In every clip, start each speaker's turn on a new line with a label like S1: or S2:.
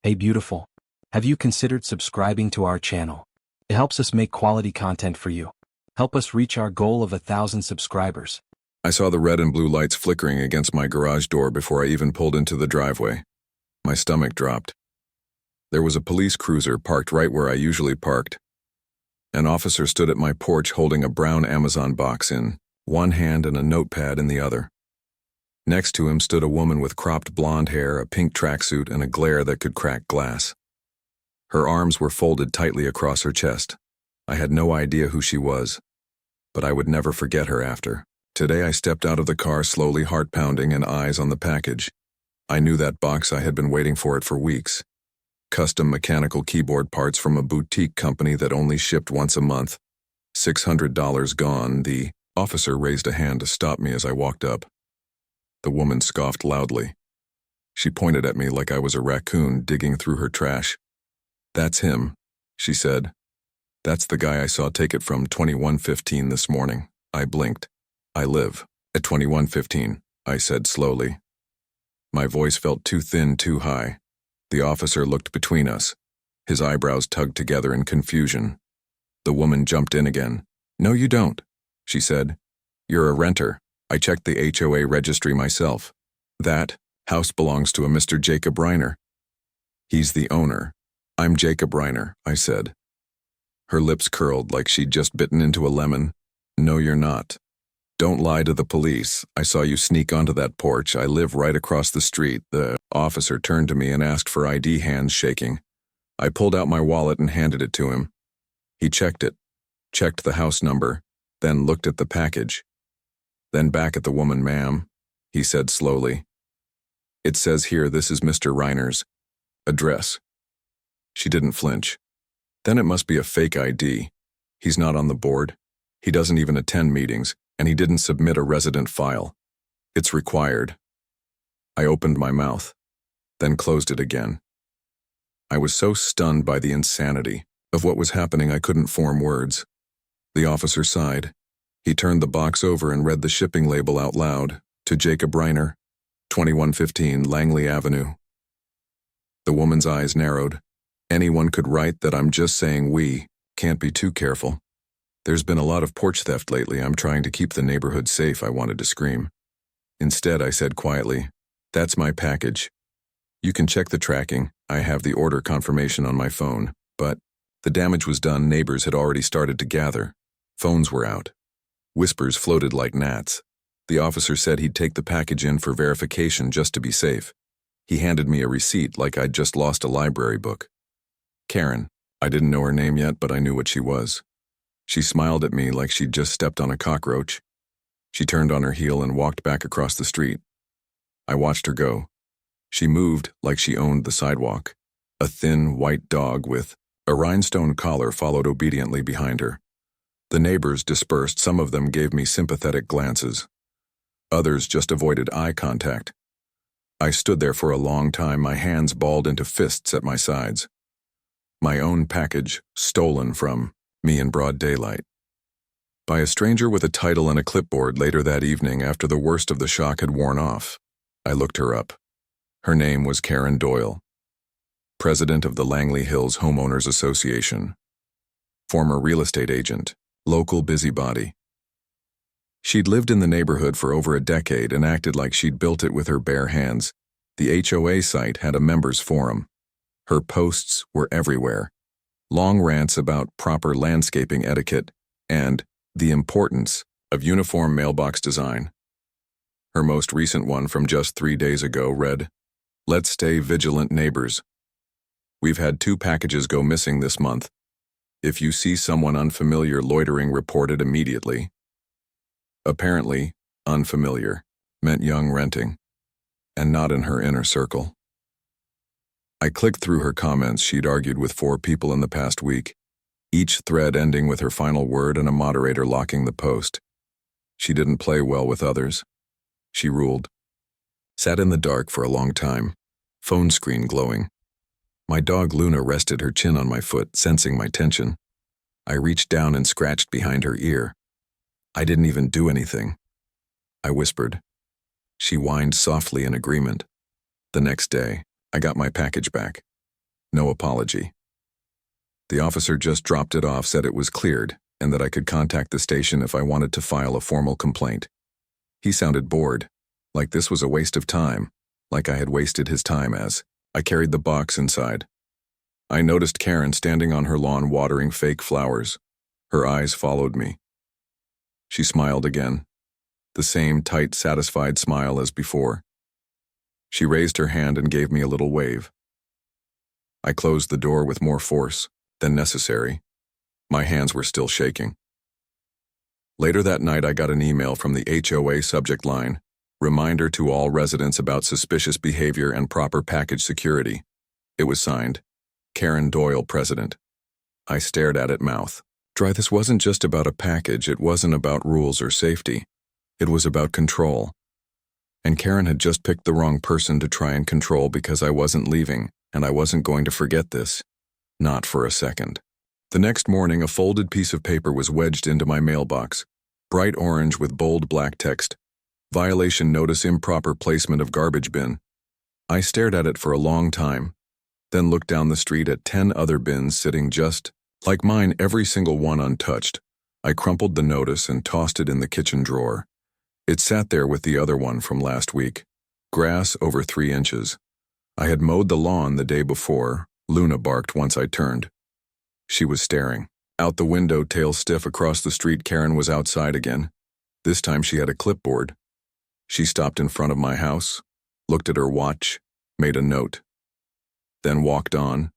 S1: Hey beautiful. Have you considered subscribing to our channel? It helps us make quality content for you. Help us reach our goal of 1,000 subscribers.
S2: I saw the red and blue lights flickering against my garage door before I even pulled into the driveway. My stomach dropped. There was a police cruiser parked right where I usually parked. An officer stood at my porch holding a brown Amazon box in one hand and a notepad in the other. Next to him stood a woman with cropped blonde hair, a pink tracksuit, and a glare that could crack glass. Her arms were folded tightly across her chest. I had no idea who she was, but I would never forget her after. Today I stepped out of the car slowly, heart pounding and eyes on the package. I knew that box. I had been waiting for it for weeks. Custom mechanical keyboard parts from a boutique company that only shipped once a month. $600 gone. The officer raised a hand to stop me as I walked up. The woman scoffed loudly. She pointed at me like I was a raccoon digging through her trash. "That's him," she said. "That's the guy I saw take it from 2115 this morning." I blinked. "I live at 2115, I said slowly. My voice felt too thin, too high. The officer looked between us. His eyebrows tugged together in confusion. The woman jumped in again. "No, you don't," she said. "You're a renter. I checked the HOA registry myself. That house belongs to a Mr. Jacob Reiner. He's the owner." "I'm Jacob Reiner," I said. Her lips curled like she'd just bitten into a lemon. "No, you're not. Don't lie to the police. I saw you sneak onto that porch. I live right across the street." The officer turned to me and asked for ID, hands shaking. I pulled out my wallet and handed it to him. He checked it, checked the house number, then looked at the package. Then back at the woman. "Ma'am," he said slowly. "It says here this is Mr. Reiner's address." She didn't flinch. "Then it must be a fake ID. He's not on the board. He doesn't even attend meetings, and he didn't submit a resident file. It's required." I opened my mouth, then closed it again. I was so stunned by the insanity of what was happening I couldn't form words. The officer sighed. He turned the box over and read the shipping label out loud. "To Jacob Reiner, 2115 Langley Avenue." The woman's eyes narrowed. "Anyone could write that. I'm just saying we can't be too careful. There's been a lot of porch theft lately. I'm trying to keep the neighborhood safe." I wanted to scream. Instead, I said quietly, "That's my package. You can check the tracking. I have the order confirmation on my phone." But the damage was done. Neighbors had already started to gather. Phones were out. Whispers floated like gnats. The officer said he'd take the package in for verification just to be safe. He handed me a receipt like I'd just lost a library book. Karen. I didn't know her name yet, but I knew what she was. She smiled at me like she'd just stepped on a cockroach. She turned on her heel and walked back across the street. I watched her go. She moved like she owned the sidewalk. A thin, white dog with a rhinestone collar followed obediently behind her. The neighbors dispersed. Some of them gave me sympathetic glances. Others just avoided eye contact. I stood there for a long time, my hands balled into fists at my sides. My own package stolen from me in broad daylight. By a stranger with a title and a clipboard later that evening after the worst of the shock had worn off. I looked her up. Her name was Karen Doyle, president of the Langley Hills Homeowners Association, former real estate agent, local busybody. She'd lived in the neighborhood for over a decade and acted like she'd built it with her bare hands. The HOA site had a members forum. Her posts were everywhere. Long rants about proper landscaping etiquette and the importance of uniform mailbox design. Her most recent one from just 3 days ago read, "Let's stay vigilant, neighbors. We've had 2 packages go missing this month. If you see someone unfamiliar loitering, report it immediately." Apparently, unfamiliar meant young renting, and not in her inner circle. I clicked through her comments. She'd argued with 4 people in the past week, each thread ending with her final word and a moderator locking the post. She didn't play well with others. She ruled. Sat in the dark for a long time, phone screen glowing. My dog Luna rested her chin on my foot, sensing my tension. I reached down and scratched behind her ear. "I didn't even do anything," I whispered. She whined softly in agreement. The next day, I got my package back. No apology. The officer just dropped it off, said it was cleared, and that I could contact the station if I wanted to file a formal complaint. He sounded bored, like this was a waste of time, like I had wasted his time as I carried the box inside. I noticed Karen standing on her lawn watering fake flowers. Her eyes followed me. She smiled again, the same tight, satisfied smile as before. She raised her hand and gave me a little wave. I closed the door with more force than necessary. My hands were still shaking. Later that night, I got an email from the HOA subject line, reminder to all residents about suspicious behavior and proper package security. It was signed, Karen Doyle, President. I stared at it, mouth dry. This wasn't just about a package. It wasn't about rules or safety. It was about control. And Karen had just picked the wrong person to try and control because I wasn't leaving, and I wasn't going to forget this. Not for a second. The next morning, a folded piece of paper was wedged into my mailbox, bright orange with bold black text. Violation notice, improper placement of garbage bin. I stared at it for a long time, then looked down the street at 10 other bins sitting just like mine, every single one untouched. I crumpled the notice and tossed it in the kitchen drawer. It sat there with the other one from last week. Grass over 3 inches. I had mowed the lawn the day before. Luna barked once I turned. She was staring. Out the window, tail stiff across the street, Karen was outside again. This time she had a clipboard. She stopped in front of my house, looked at her watch, made a note, then walked on.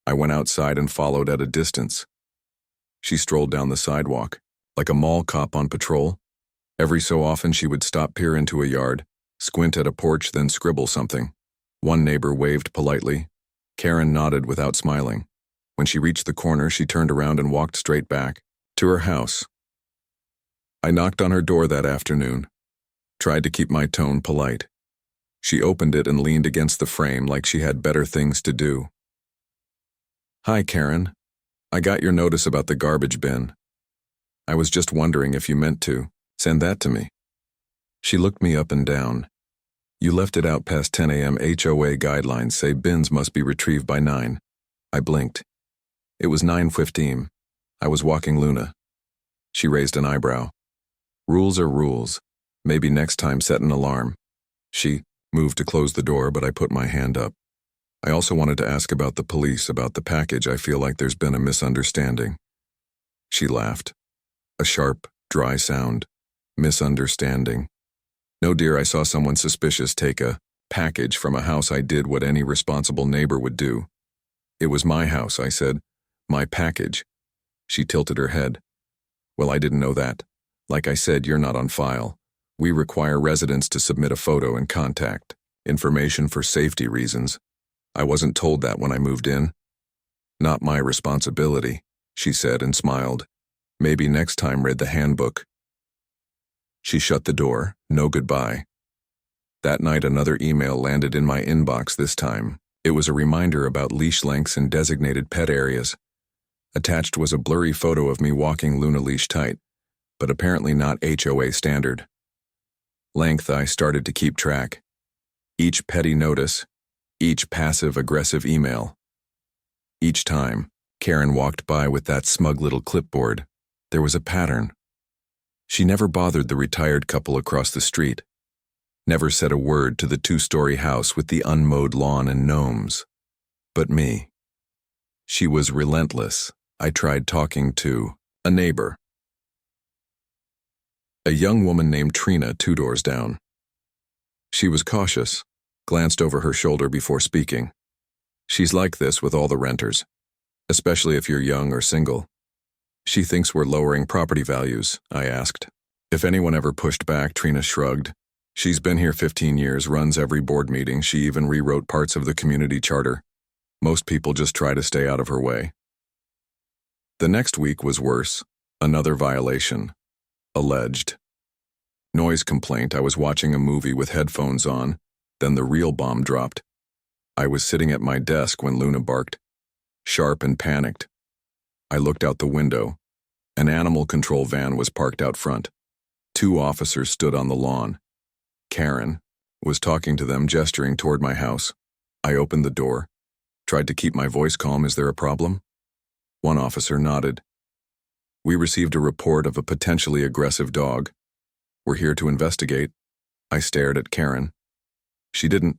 S2: I went outside and followed at a distance. She strolled down the sidewalk, like a mall cop on patrol. Every so often she would stop, peer into a yard, squint at a porch, then scribble something. One neighbor waved politely. Karen nodded without smiling. When she reached the corner, she turned around and walked straight back to her house. I knocked on her door that afternoon, tried to keep my tone polite. She opened it and leaned against the frame like she had better things to do. "Hi, Karen. I got your notice about the garbage bin. I was just wondering if you meant to send that to me." She looked me up and down. "You left it out past 10 a.m. HOA guidelines say bins must be retrieved by 9. I blinked. It was 9:15. I was walking Luna. She raised an eyebrow. "Rules are rules. Maybe next time set an alarm." She moved to close the door, but I put my hand up. "I also wanted to ask about the police, about the package. I feel like there's been a misunderstanding." She laughed. A sharp, dry sound. Misunderstanding. "No, dear, I saw someone suspicious take a package from a house. I did what any responsible neighbor would do." "It was my house," I said. "My package." She tilted her head. "Well, I didn't know that. Like I said, you're not on file. We require residents to submit a photo and contact information for safety reasons. I wasn't told that when I moved in." "Not my responsibility," she said and smiled. "Maybe next time read the handbook." She shut the door. No goodbye. That night, another email landed in my inbox. This time, it was a reminder about leash lengths in designated pet areas. Attached was a blurry photo of me walking Luna leash tight, but apparently not HOA standard. Length, I started to keep track. Each petty notice, each passive-aggressive email. Each time, Karen walked by with that smug little clipboard. There was a pattern. She never bothered the retired couple across the street. Never said a word to the 2-story house with the unmowed lawn and gnomes. But me. She was relentless. I tried talking to a neighbor. A young woman named Trina, 2 doors down. She was cautious, glanced over her shoulder before speaking. "She's like this with all the renters, especially if you're young or single. She thinks we're lowering property values," I asked. If anyone ever pushed back, Trina shrugged. "She's been here 15 years, runs every board meeting. She even rewrote parts of the community charter. Most people just try to stay out of her way." The next week was worse. Another violation. Alleged. Noise complaint. I was watching a movie with headphones on, then the real bomb dropped. I was sitting at my desk when Luna barked, sharp and panicked. I looked out the window. An animal control van was parked out front. 2 officers stood on the lawn. Karen was talking to them, gesturing toward my house. I opened the door. Tried to keep my voice calm. Is there a problem? One officer nodded. We received a report of a potentially aggressive dog. We're here to investigate. I stared at Karen. She didn't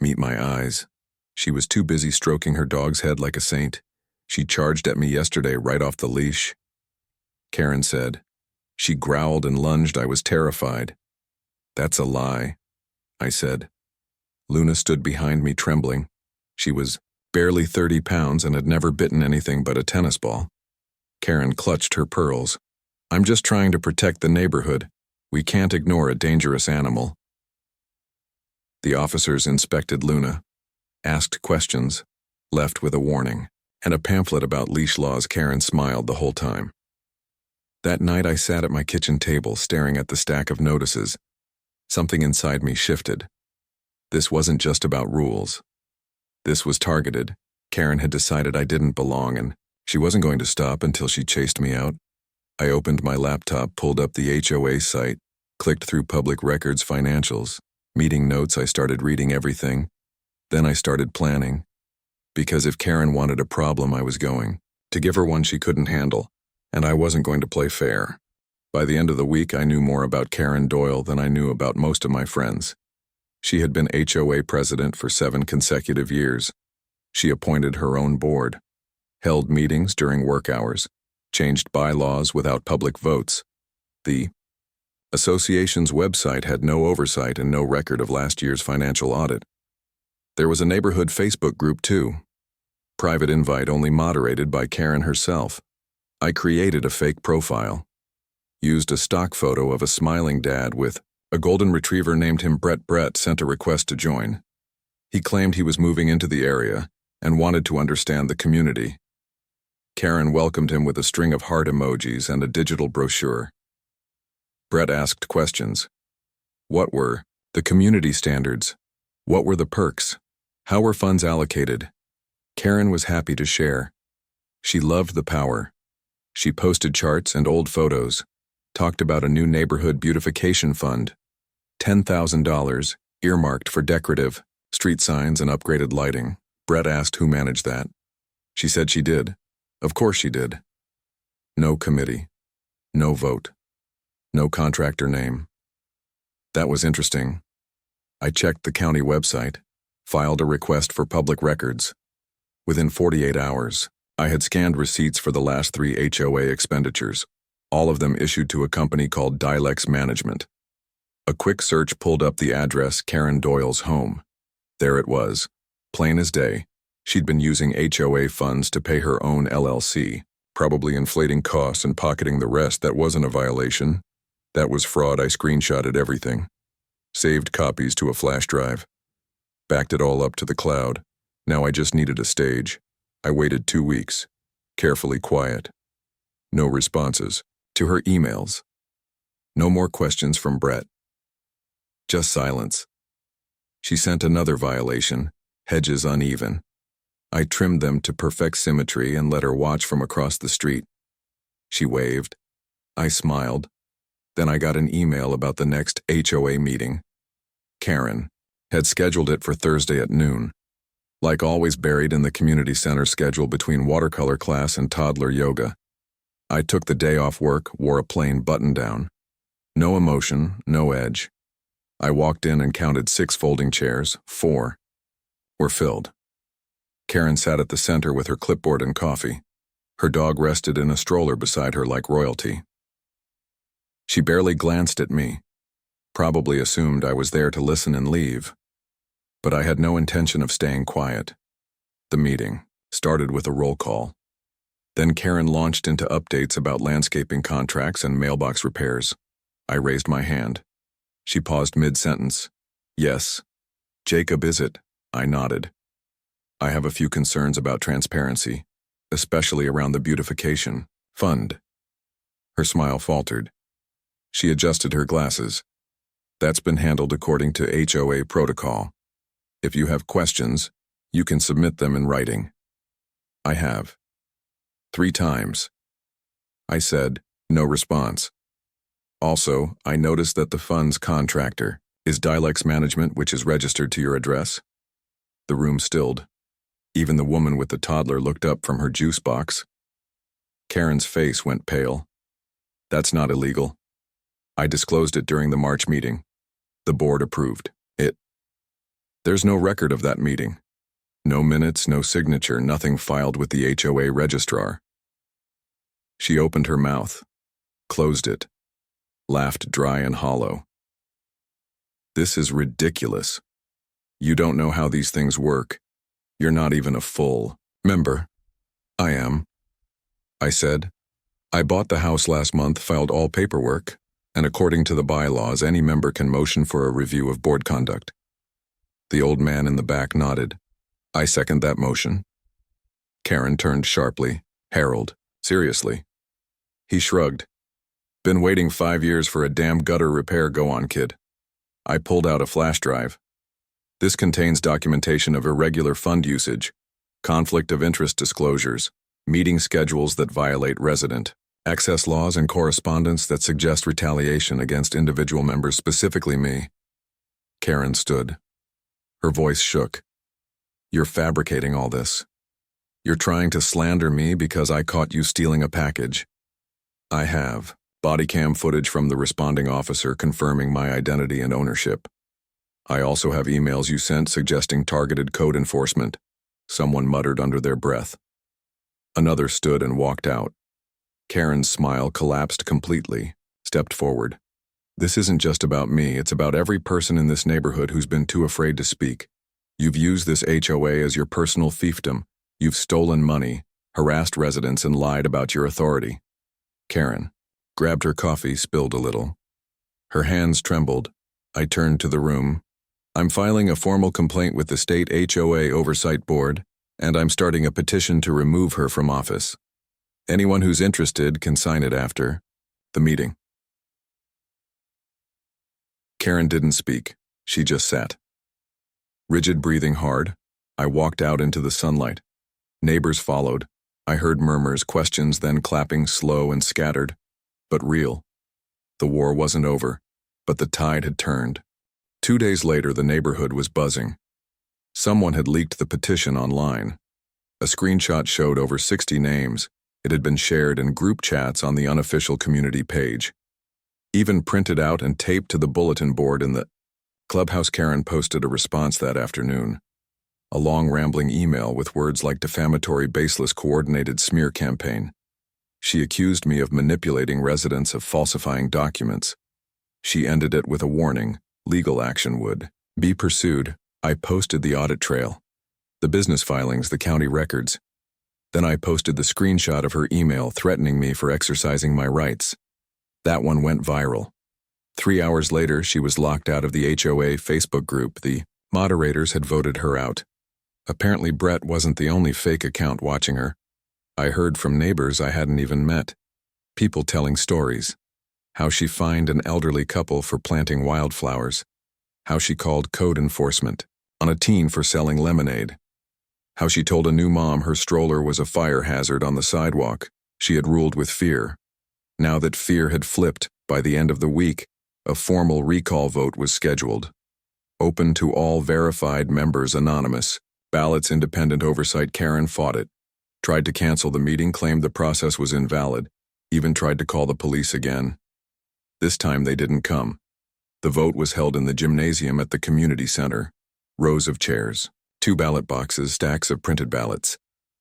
S2: meet my eyes. She was too busy stroking her dog's head like a saint. She charged at me yesterday right off the leash. Karen said. She growled and lunged. I was terrified. That's a lie, I said. Luna stood behind me trembling. She was barely 30 pounds and had never bitten anything but a tennis ball. Karen clutched her pearls. I'm just trying to protect the neighborhood. We can't ignore a dangerous animal. The officers inspected Luna, asked questions, left with a warning, and a pamphlet about leash laws. Karen smiled the whole time. That night I sat at my kitchen table staring at the stack of notices. Something inside me shifted. This wasn't just about rules. This was targeted. Karen had decided I didn't belong, and she wasn't going to stop until she chased me out. I opened my laptop, pulled up the HOA site, clicked through public records, financials, meeting notes. I started reading everything. Then I started planning. Because if Karen wanted a problem, I was going to give her one she couldn't handle, and I wasn't going to play fair. By the end of the week, I knew more about Karen Doyle than I knew about most of my friends. She had been HOA president for 7 consecutive years. She appointed her own board, held meetings during work hours, changed bylaws without public votes. The association's website had no oversight and no record of last year's financial audit. There was a neighborhood Facebook group too. Private invite only, moderated by Karen herself. I created a fake profile, used a stock photo of a smiling dad with a golden retriever, named him Brett. Brett sent a request to join. He claimed he was moving into the area and wanted to understand the community. Karen welcomed him with a string of heart emojis and a digital brochure. Brett asked questions. What were the community standards? What were the perks? How were funds allocated? Karen was happy to share. She loved the power. She posted charts and old photos, talked about a new neighborhood beautification fund, $10,000 earmarked for decorative street signs and upgraded lighting. Brett asked who managed that. She said she did. Of course she did. No committee. No vote. No contractor name. That was interesting. I checked the county website, filed a request for public records. Within 48 hours, I had scanned receipts for the last 3 HOA expenditures, all of them issued to a company called Dilex Management. A quick search pulled up the address, Karen Doyle's home. There it was, plain as day. She'd been using HOA funds to pay her own LLC, probably inflating costs and pocketing the rest. That wasn't a violation. That was fraud. I screenshotted everything, saved copies to a flash drive, backed it all up to the cloud. Now I just needed a stage. I waited 2 weeks, carefully quiet. No responses to her emails. No more questions from Brett. Just silence. She sent another violation, hedges uneven. I trimmed them to perfect symmetry and let her watch from across the street. She waved. I smiled. Then I got an email about the next HOA meeting. Karen had scheduled it for Thursday at noon. Like always, buried in the community center schedule between watercolor class and toddler yoga. I took the day off work, wore a plain button-down. No emotion, no edge. I walked in and counted 6 folding chairs. 4 were filled. Karen sat at the center with her clipboard and coffee. Her dog rested in a stroller beside her like royalty. She barely glanced at me, probably assumed I was there to listen and leave. But I had no intention of staying quiet. The meeting started with a roll call. Then Karen launched into updates about landscaping contracts and mailbox repairs. I raised my hand. She paused mid-sentence. Yes. Jacob, is it? I nodded. I have a few concerns about transparency, especially around the beautification fund. Her smile faltered. She adjusted her glasses. That's been handled according to HOA protocol. If you have questions, you can submit them in writing. I have. 3 times. I said, no response. Also, I noticed that the fund's contractor is Dilex Management, which is registered to your address. The room stilled. Even the woman with the toddler looked up from her juice box. Karen's face went pale. That's not illegal. I disclosed it during the March meeting. The board approved it. There's no record of that meeting. No minutes, no signature, nothing filed with the HOA registrar. She opened her mouth, closed it, laughed dry and hollow. This is ridiculous. You don't know how these things work. You're not even a full member. I am, I said. I bought the house last month, filed all paperwork, and according to the bylaws, any member can motion for a review of board conduct. The old man in the back nodded. I second that motion. Karen turned sharply. Harold, seriously. He shrugged. Been waiting 5 years for a damn gutter repair, go on, kid. I pulled out a flash drive. This contains documentation of irregular fund usage, conflict of interest disclosures, meeting schedules that violate resident access laws, and correspondence that suggest retaliation against individual members, specifically me. Karen stood. Her voice shook. You're fabricating all this. You're trying to slander me because I caught you stealing a package. I have body cam footage from the responding officer confirming my identity and ownership. I also have emails you sent suggesting targeted code enforcement. Someone muttered under their breath. Another stood and walked out. Karen's smile collapsed completely, stepped forward. This isn't just about me, it's about every person in this neighborhood who's been too afraid to speak. You've used this HOA as your personal fiefdom. You've stolen money, harassed residents, and lied about your authority. Karen grabbed her coffee, spilled a little. Her hands trembled. I turned to the room. I'm filing a formal complaint with the State HOA Oversight Board, and I'm starting a petition to remove her from office. Anyone who's interested can sign it after the meeting. Karen didn't speak. She just sat. Rigid, breathing hard, I walked out into the sunlight. Neighbors followed. I heard murmurs, questions, then clapping, slow and scattered, but real. The war wasn't over, but the tide had turned. 2 days later, the neighborhood was buzzing. Someone had leaked the petition online. A screenshot showed over 60 names. It had been shared in group chats on the unofficial community page. Even printed out and taped to the bulletin board in the clubhouse. Karen posted a response that afternoon. A long rambling email with words like defamatory, baseless, coordinated smear campaign. She accused me of manipulating residents, of falsifying documents. She ended it with a warning: legal action would be pursued. I posted the audit trail, the business filings, the county records. Then I posted the screenshot of her email threatening me for exercising my rights. That one went viral. 3 hours later, she was locked out of the HOA Facebook group. The moderators had voted her out. Apparently, Brett wasn't the only fake account watching her. I heard from neighbors I hadn't even met. People telling stories. How she fined an elderly couple for planting wildflowers. How she called code enforcement on a teen for selling lemonade. How she told a new mom her stroller was a fire hazard on the sidewalk. She had ruled with fear. Now that fear had flipped, by the end of the week, a formal recall vote was scheduled. Open to all verified members, anonymous. Ballots, independent oversight. Karen fought it. Tried to cancel the meeting, claimed the process was invalid. Even tried to call the police again. This time they didn't come. The vote was held in the gymnasium at the community center. Rows of chairs, 2 ballot boxes, stacks of printed ballots.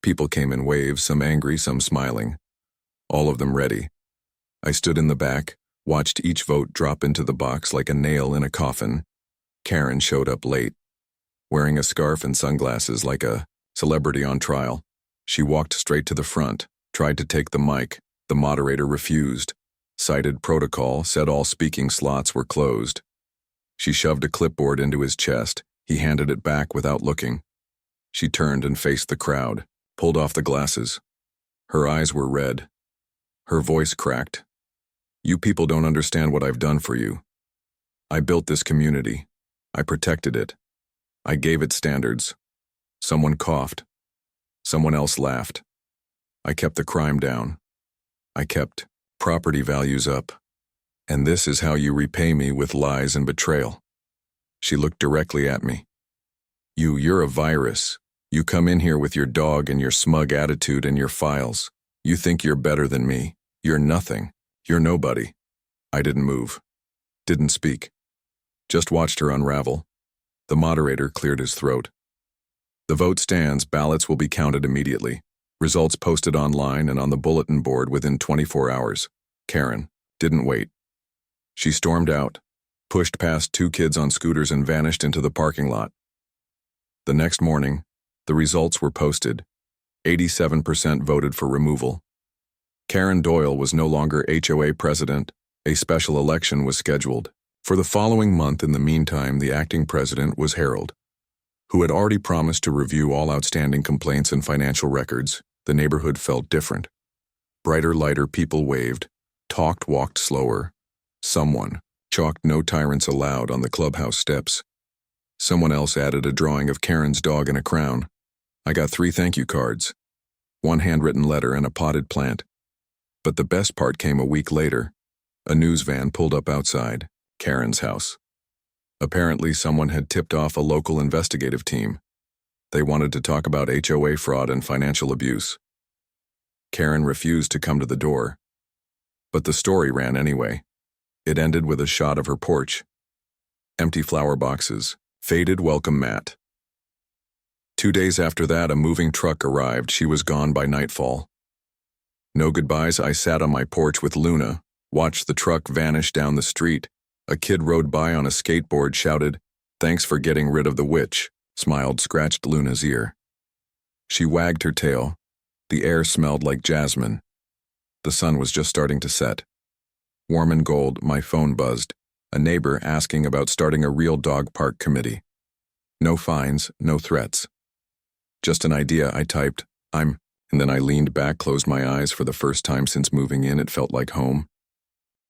S2: People came in waves, some angry, some smiling. All of them ready. I stood in the back, watched each vote drop into the box like a nail in a coffin. Karen showed up late, wearing a scarf and sunglasses like a celebrity on trial. She walked straight to the front, tried to take the mic. The moderator refused. Cited protocol, said all speaking slots were closed. She shoved a clipboard into his chest. He handed it back without looking. She turned and faced the crowd, pulled off the glasses. Her eyes were red. Her voice cracked. You people don't understand what I've done for you. I built this community. I protected it. I gave it standards. Someone coughed. Someone else laughed. I kept the crime down. I kept property values up. And this is how you repay me with lies and betrayal. She looked directly at me. You're a virus. You come in here with your dog and your smug attitude and your files. You think you're better than me. You're nothing. You're nobody. I didn't move. Didn't speak. Just watched her unravel. The moderator cleared his throat. The vote stands. Ballots will be counted immediately. Results posted online and on the bulletin board within 24 hours. Karen didn't wait. She stormed out, pushed past two kids on scooters and vanished into the parking lot. The next morning, the results were posted. 87% voted for removal. Karen Doyle was no longer HOA president. A special election was scheduled. For the following month, in the meantime, the acting president was Harold, who had already promised to review all outstanding complaints and financial records. The neighborhood felt different. Brighter, lighter people waved, talked, walked slower. Someone chalked "No Tyrants Allowed" on the clubhouse steps. Someone else added a drawing of Karen's dog in a crown. I got 3 thank you cards, 1 handwritten letter and a potted plant. But the best part came a week later. A news van pulled up outside Karen's house. Apparently, someone had tipped off a local investigative team. They wanted to talk about HOA fraud and financial abuse. Karen refused to come to the door. But the story ran anyway. It ended with a shot of her porch. Empty flower boxes, faded welcome mat. 2 days after that, a moving truck arrived. She was gone by nightfall. No goodbyes. I sat on my porch with Luna, watched the truck vanish down the street. A kid rode by on a skateboard, shouted, "Thanks for getting rid of the witch," smiled, scratched Luna's ear. She wagged her tail. The air smelled like jasmine. The sun was just starting to set. Warm and gold, my phone buzzed. A neighbor asking about starting a real dog park committee. No fines, no threats. Just an idea, I typed. And then I leaned back, closed my eyes. For the first time since moving in, it felt like home.